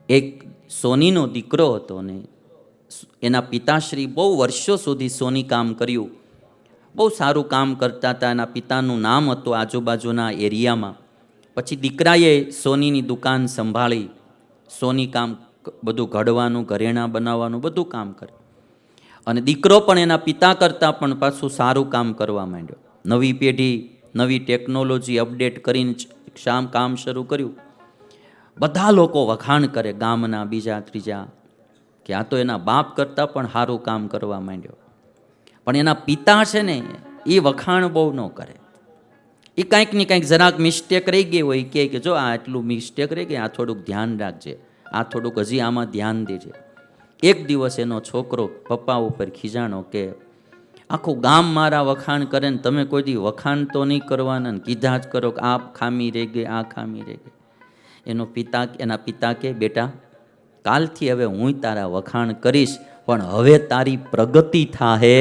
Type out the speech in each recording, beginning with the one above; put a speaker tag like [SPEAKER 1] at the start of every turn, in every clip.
[SPEAKER 1] એક સોનીનો દીકરો હતો ને એના પિતાશ્રી બહુ વર્ષો સુધી સોની કામ કર્યું, બહુ સારું કામ કરતા હતા. એના પિતાનું નામ હતું આજુબાજુના એરિયામાં. પછી દીકરાએ સોનીની દુકાન સંભાળી, સોની કામ બધું ઘડવાનું, ઘરેણાં બનાવવાનું બધું કામ કરે. અને દીકરો પણ એના પિતા કરતાં પણ પાછું સારું કામ કરવા માંડ્યો. નવી પેઢી, નવી ટેકનોલોજી અપડેટ કરીને કામ શરૂ કર્યું. બધા લોકો વખાણ કરે, ગામના બીજા ત્રીજા, કે આ તો એના બાપ કરતાં પણ સારું કામ કરવા માંડ્યો. પણ એના પિતા છે ને એ વખાણ બહુ ન કરે. એ કાંઈક ને કાંઈક જરાક મિસ્ટેક રહી ગઈ હોય, કે જો આ એટલું મિસ્ટેક રહી ગઈ, આ થોડુંક ધ્યાન રાખજે, આ થોડુંક હજી આમાં ધ્યાન દેજે. એક દિવસ એનો છોકરો પપ્પા ઉપર ખીજાણો કે આખું ગામ મારા વખાણ કરે ને તમે કોઈ દી વખાણ તો નહીં કરવાના ને કીધા જ કરો કે આ ખામી રહી ગઈ, આ ખામી રહી ગઈ. એના પિતા કે બેટા, કાલથી હવે હું તારા વખાણ કરીશ, પણ હવે તારી પ્રગતિ થાહે.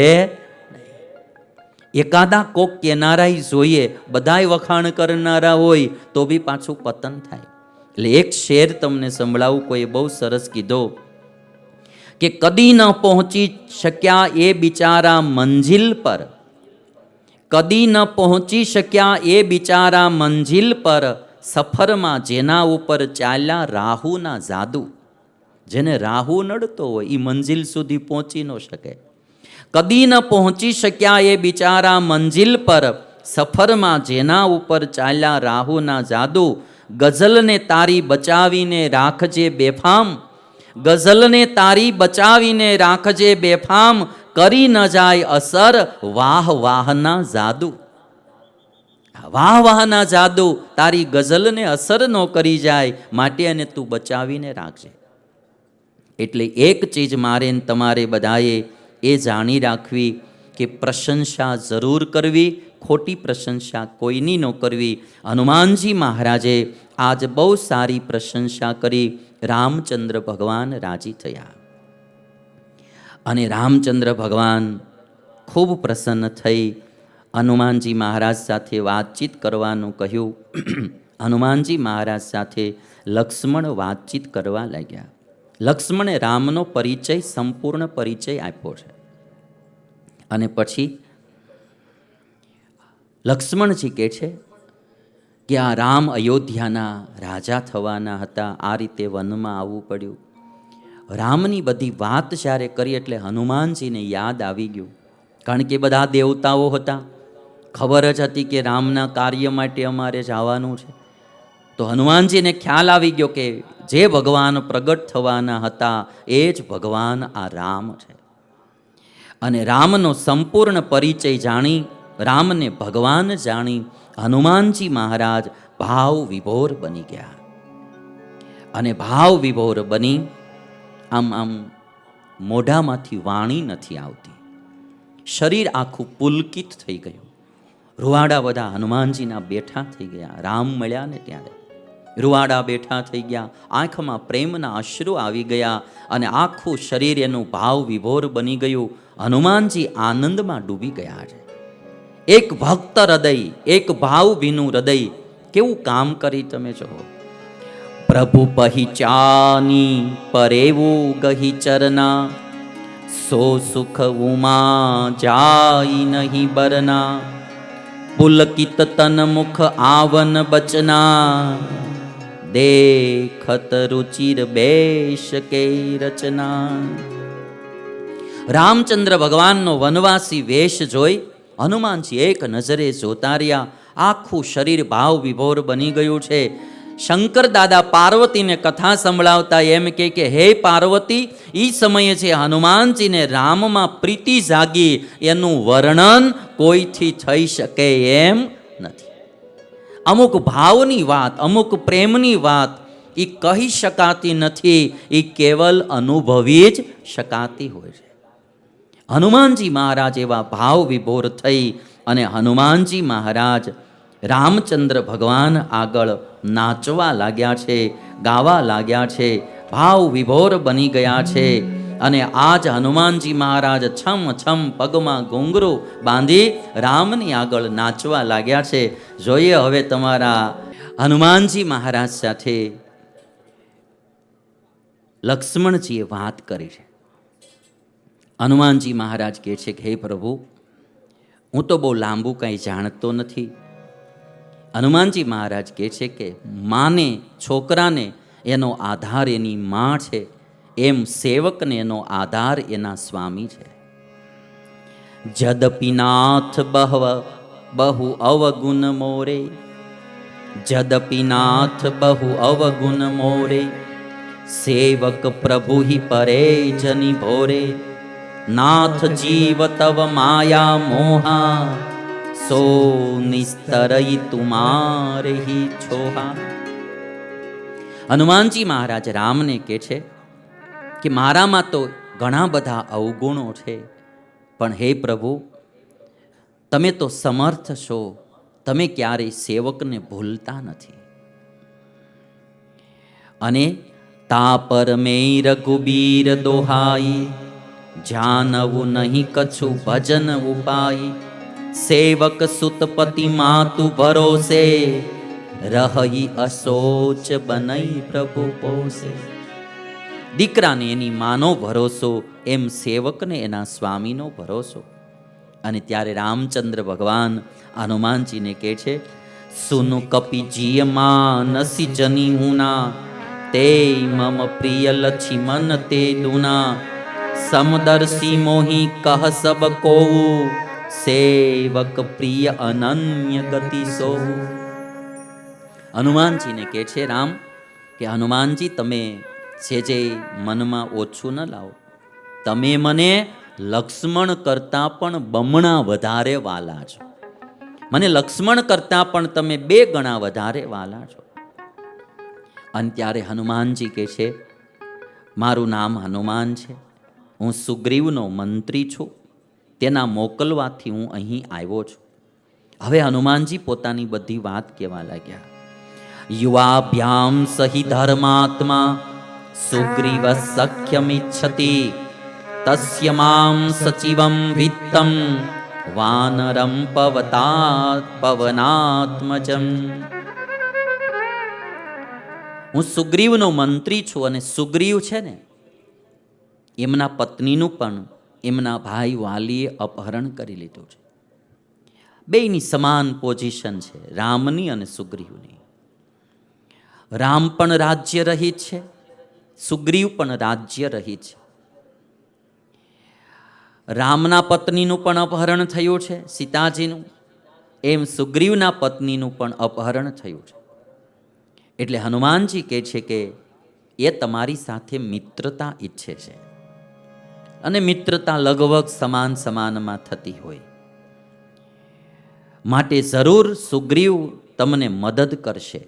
[SPEAKER 1] એકાદા કોક કેનારાય જોઈએ, બધાય વખાણ કરનારા હોય તો બી પાછું પતન થાય. એટલે એક શેર તમને સંભળાવું, કોઈએ બહુ સરસ કીધો કે કદી ન પહોંચી શક્યા એ બિચારા મંજિલ પર, કદી ન પહોંચી શક્યા એ બિચારા મંજિલ પર, સફરમાં જેના ઉપર ચાલ્યા રાહુના જાદુ. જેને રાહુ નડતો હોય એ મંજિલ સુધી પહોંચી ન શકે. કદી ન પહોંચી શક્યા એ બિચારા મંજિલ પર, સફરમાં જેના ઉપર ચાલ્યા રાહુના જાદુ. ગઝલને તારી બચાવીને રાખજે બેફામ, ગઝલને તારી બચાવીને રાખજે બેફામ, કરી ન જાય અસર વાહ વાહના જાદુ. વાહ વાહના જાદુ તારી ગઝલને અસર ન કરી જાય, માટે એને તું બચાવીને રાખજે. એટલે એક ચીજ મારે તમારે બધાએ એ જાણી રાખવી કે પ્રશંસા જરૂર કરવી, ખોટી પ્રશંસા કોઈની ન કરવી. હનુમાનજી મહારાજે આજ બહુ સારી પ્રશંસા કરી. રામચંદ્ર ભગવાન રાજી થયા અને રામચંદ્ર ભગવાન ખૂબ પ્રસન્ન થઈ હનુમાનજી મહારાજ સાથે વાતચીત કરવાનું કહ્યું. હનુમાનજી મહારાજ સાથે લક્ષ્મણ વાતચીત કરવા લાગ્યા. લક્ષ્મણે રામનો પરિચય, સંપૂર્ણ પરિચય આપ્યો છે. અને પછી લક્ષ્મણજી કહે છે કે આ રામ અયોધ્યાના રાજા થવાના હતા, આ રીતે વનમાં આવવું પડ્યું. રામની બધી વાત જ્યારે કરી એટલે હનુમાનજીને યાદ આવી ગયું. કારણ કે બધા દેવતાઓ હતા, ખબર જ હતી કે રામના કાર્ય માટે અમારે જવાનું છે. તો હનુમાનજીને ખ્યાલ આવી ગયો કે જે ભગવાન પ્રગટ થવાના હતા એ જ ભગવાન આ રામ છે. અને રામનો સંપૂર્ણ પરિચય જાણી, રામને ભગવાન જાણી હનુમાનજી મહારાજ ભાવ વિભોર બની ગયા. અને ભાવ વિભોર બની આમ મોઢામાંથી વાણી નથી આવતી, શરીર આખું પુલકિત થઈ ગયું. રૂવાડા બધા હનુમાનજીના બેઠા થઈ ગયા. રામ મળ્યા ને ત્યારે રૂવાડા બેઠા થઈ ગયા, આંખમાં પ્રેમના અશ્રુ આવી ગયા અને આખું શરીર એનું ભાવ વિભોર બની ગયું. હનુમાનજી આનંદમાં ડૂબી ગયા છે. એક ભક્ત હૃદય, એક ભાવ ભીનું હૃદય કેવું કામ કરી તમે જો. પ્રભુ પહેચાની પરેવું ગહી ચરના, સો સુખ ઉમા જાય નહીં બરના, પુલકિત તન મુખ આવન બચના, દેખત રુચિર બેશ કે રચના. રામચંદ્ર ભગવાનનો વનવાસી વેશ જોઈ હનુમાનજી એક નજરે જોતા રહ્યા. આખું શરીર ભાવ વિભોર બની ગયું છે. શંકર દાદા પાર્વતીને કથા સંભળાવતા એમ કે હે પાર્વતી, એ સમયે છે હનુમાનજીને રામમાં પ્રીતિ જાગી, એનું વર્ણન કોઈથી થઈ શકે એમ નથી. અમુક ભાવની વાત, અમુક પ્રેમની વાત એ કહી શકાતી નથી, એ કેવલ અનુભવી જ શકાતી હોય છે. હનુમાનજી મહારાજ એવા ભાવ વિભોર થઈ અને હનુમાનજી મહારાજ રામચંદ્ર ભગવાન આગળ નાચવા લાગ્યા છે, ગાવા લાગ્યા છે, ભાવ વિભોર બની ગયા છે. અને આજ હનુમાનજી મહારાજ છમ છમ પગમાં ઘૂંઘરું બાંધી રામની આગળ નાચવા લાગ્યા છે. જોઈએ હવે તમારા હનુમાનજી મહારાજ સાથે લક્ષ્મણજીએ વાત કરી છે. હનુમાનજી મહારાજ કહે છે કે હે પ્રભુ, હું તો બહુ લાંબુ કંઈ જાણતો નથી. હનુમાનજી મહારાજ કહે છે કે માને, છોકરાને એનો આધાર એની માં છે, એમ સેવકને એનો આધાર એના સ્વામી છે. જદપિનાથ બહુ અવગુણ મોરે, જદપિનાથ બહુ અવગુણ મોરે, સેવક પ્રભુ હિ પરે જની ભોરે, નાથ જીવ તવ માયા મોહા, સો નિસ્તરઈ તુમારે હી છોહા. હનુમાનજી મહારાજ રામને કહે છે કે મારામાં તો ઘણા બધા અવગુણો છે, પણ હે પ્રભુ, તમે તો સમર્થ છો, તમે ક્યારેય સેવકને ભૂલતા નથી. અને તા પર મેં રઘુબીર દોહાઈ, જાનવું નહીં કછું ભજન ઉપાય, સેવક સુતપતિ માતુ ભરોસે, રહી અસોચ બનઈ પ્રભુ પોસે. દીકરાને એની માનો ભરોસો, એમ સેવકને એના સ્વામીનો ભરોસો. અને ત્યારે રામચંદ્ર ભગવાન હનુમાનજીને કહે છે, સુનુ કપી જીય માનસી જની હુના, તે મમ પ્રિય લક્ષ્મણ તે દુના, સમદર્શી મોહી કહ સબ કોઉ, સેવક પ્રિય અનન્ય ગતિ સો. હનુમાનજીને કહે છે રામ કે હનુમાનજી, તમે જે મનમાં ઓછું ન લાવો, તમે મને લક્ષ્મણ કરતાં પણ બમણા વધારે વાલા છો. મને લક્ષ્મણ કરતાં પણ તમે 2 ગણા વધારે વાલા છો. અને ત્યારે હનુમાનજી કહે છે, મારું નામ હનુમાન છે, હું સુગ્રીવનો મંત્રી છું, તેના મોકલવાથી હું અહીં આવ્યો છું. હવે હનુમાનજી પોતાની બધી વાત કહેવા લાગ્યા. યુવાભ્યામ સહિ ધર્માત્મા, સુગ્રીવ સખ્યમિચ્છતિ, તસ્ય મામ સચિવમ વિત્તમ, વાનરમ પવનાત્મજમ. હું સુગ્રીવનો મંત્રી છું, અને સુગ્રીવ છે ને, એમના પત્નીનું પણ એમના ભાઈ વાલીએ અપહરણ કરી લીધું છે. બેયની સમાન પોઝિશન છે, રામની અને સુગ્રીવની. રામ પણ રાજ્ય રહિત છે, સુગ્રીવ પણ રાજ્ય રહિત છે. રામના પત્નીનું પણ અપહરણ થયું છે, સીતાજીનું, એમ સુગ્રીવના પત્નીનું પણ અપહરણ થયું છે. એટલે હનુમાનજી કહે છે કે એ તમારી સાથે મિત્રતા ઈચ્છે છે, અને મિત્રતા લગભગ સમાનમાં થતી હોય, માટે જરૂર સુગ્રીવ તમને મદદ કરશે.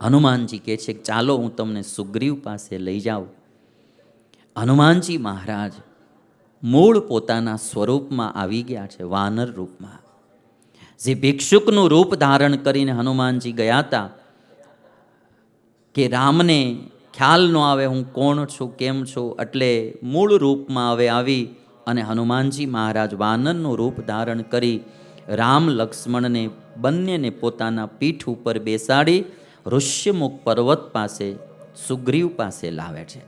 [SPEAKER 1] હનુમાનજી કહે છે કે ચાલો હું તમને સુગ્રીવ પાસે લઈ જાઉં. હનુમાનજી મહારાજ મૂળ પોતાના સ્વરૂપમાં આવી ગયા છે, વાનર રૂપમાં. જે ભિક્ષુકનું રૂપ ધારણ કરીને હનુમાનજી ગયા હતા કે રામને ખ્યાલ ન આવે હું કોણ છું, કેમ છું, એટલે મૂળ રૂપમાં હવે આવી અને હનુમાનજી મહારાજ વાનરનું રૂપ ધારણ કરી રામ લક્ષ્મણને બંનેને પોતાના પીઠ ઉપર બેસાડી ઋષ્યમુખ પર્વત પાસે સુગ્રીવ પાસે લાવે છે.